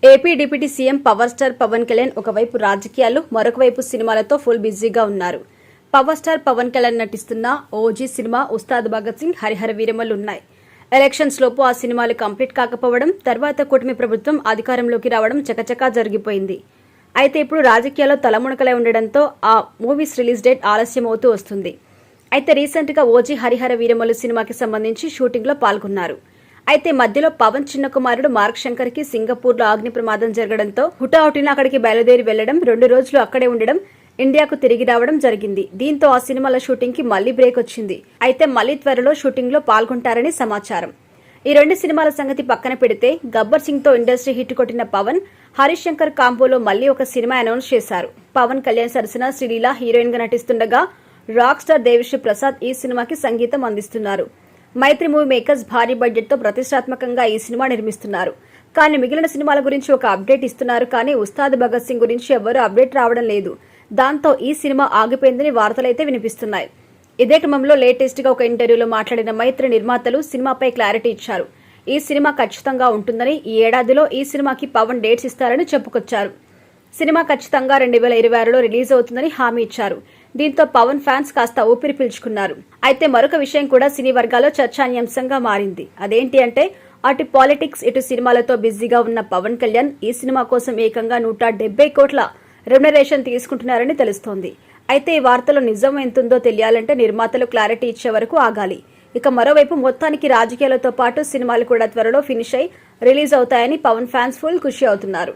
AP deputy CM power star Pawan Kalyan ఒకవైపు రాజకీయాలు మరొక వైపు సినిమాలతో ఫుల్ బిజీగా ఉన్నారు. పవర్ స్టార్ పవన్ కళ్యాణ్ నటిస్తున్న ఓజీ సినిమా, ఉస్తాద్ భగత్ సింగ్, హరిహర వీరమల్లు ఉన్నాయి. ఎలక్షన్స్ లోపు ఆ సినిమాలు కంప్లీట్ కాకపోవడం, తర్వాత కూటమి ప్రభుత్వం అధికారంలోకి రావడం చకచకా జరిగిపోయింది. అయితే ఇప్పుడు రాజకీయాల్లో తలమునకలై ఉండడంతో ఆ మూవీస్ రిలీజ్ డేట్ ఆలస్యం అవుతూ వస్తుంది. అయితే రీసెంట్ గా ఓజీ హరిహర వీరమల్లు సినిమాకి సంబంధించి షూటింగ్ లో పాల్గొన్నారు. అయితే మధ్యలో పవన్ చిన్న కుమారుడు మార్క్ శంకర్ కి సింగపూర్ లో అగ్ని ప్రమాదం జరగడంతో హుటాహుటిన అక్కడికి బయలుదేరి వెళ్లడం, 2 రోజులు అక్కడే ఉండడం, ఇండియాకు తిరిగి రావడం జరిగింది. దీంతో ఆ సినిమాల షూటింగ్ కి మళ్లీ బ్రేక్ వచ్చింది. అయితే మళ్లీ త్వరలో షూటింగ్ లో పాల్గొంటారని సమాచారం. ఈ 2 సినిమాల సంగతి పక్కన పెడితే గబ్బర్ సింగ్ తో ఇండస్ట్రీ హిట్ కొట్టిన పవన్, హరీష్ శంకర్ కాంబోలో మళ్లీ ఒక సినిమా అనౌన్స్ చేశారు. పవన్ కళ్యాణ్ సరసన శ్రీలీల హీరోయిన్ గా నటిస్తుండగా రాక్ స్టార్ దేవిశ్రీ ప్రసాద్ ఈ సినిమాకి సంగీతం అందిస్తున్నారు. మైత్రి మూవీ మేకర్స్ భారీ బడ్జెట్ తో ప్రతిష్టాత్మకంగా ఈ సినిమా నిర్మిస్తున్నారు. కానీ మిగిలిన సినిమాల గురించి ఒక అప్డేట్ ఇస్తున్నారు. కానీ ఉస్తాద్ భగత్ సింగ్ గురించి ఎవరూ అప్డేట్ రావడం లేదు. దాంతో ఈ సినిమా ఆగిపోయిందని వార్తలైతే వినిపిస్తున్నాయి. ఇదే క్రమంలో లేటెస్ట్ గా ఒక ఇంటర్వ్యూలో మాట్లాడిన మైత్రి నిర్మాతలు సినిమాపై క్లారిటీ ఇచ్చారు. ఈ సినిమా ఖచ్చితంగా ఉంటుందని, ఈ ఏడాదిలో ఈ సినిమాకి పవన్ డేట్స్ ఇస్తారని చెప్పుకొచ్చారు. సినిమా ఖచ్చితంగా 2026లో రిలీజ్ అవుతుందని హామీ ఇచ్చారు. దీంతో పవన్ ఫ్యాన్స్ కాస్త ఊపిరి పీల్చుకున్నారు. అయితే మరొక విషయం కూడా సినీ వర్గాల్లో చర్చానీయాంశంగా మారింది. అదేంటి అంటే అటు పాలిటిక్స్, ఇటు సినిమాలతో బిజీగా ఉన్న పవన్ కళ్యాణ్ ఈ సినిమా కోసం ఏకంగా 170 కోట్ల రెమ్యునరేషన్ తీసుకుంటున్నారని తెలుస్తోంది. అయితే ఈ వార్తలో నిజం ఎంతుందో తెలియాలంటే నిర్మాతలు క్లారిటీ ఇచ్చే వరకు ఆగాలి. ఇక మరోవైపు మొత్తానికి రాజకీయాలతో పాటు సినిమాలు కూడా త్వరలో ఫినిష్ అయి రిలీజ్ అవుతాయని పవన్ ఫ్యాన్స్ ఫుల్ ఖుషి అవుతున్నారు.